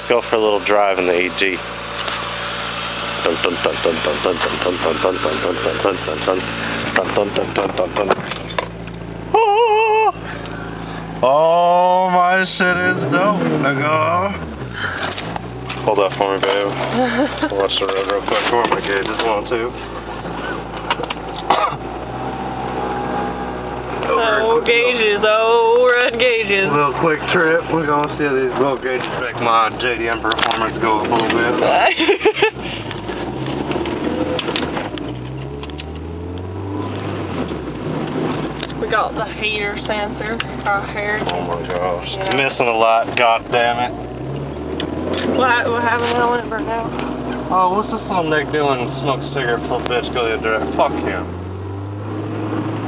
go for a little drive in the AG. Oh, my shit is dope, nigga. Hold that for me, babe. Watch the road real quick. Where my gauges want to. Oh, gauges. Oh, red gauges. Little quick trip. We're gonna see these little gauges make my JDM performance go up a little bit. We got the hair sensor. Our hair. Oh my gosh. Yeah. Missing a lot, god damn it. What happened now when it burnt out? Oh, what's this little neck doing? Smoke a cigarette, full bitch, go the other direction. Fuck him.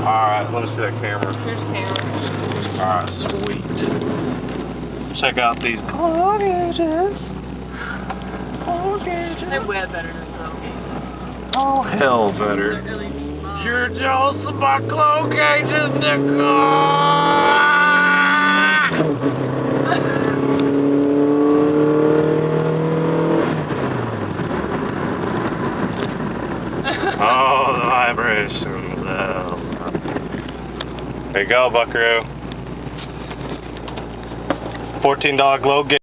Alright, let me see that camera. Here's the camera. Alright, sweet. Check out these glow gauges. Glow gauges. They're way better than those. Oh, hell better. They're really You're jealous of my glow gauges, nigga! Oh, the vibrations. There you go, buckaroo. $14 glow gauge.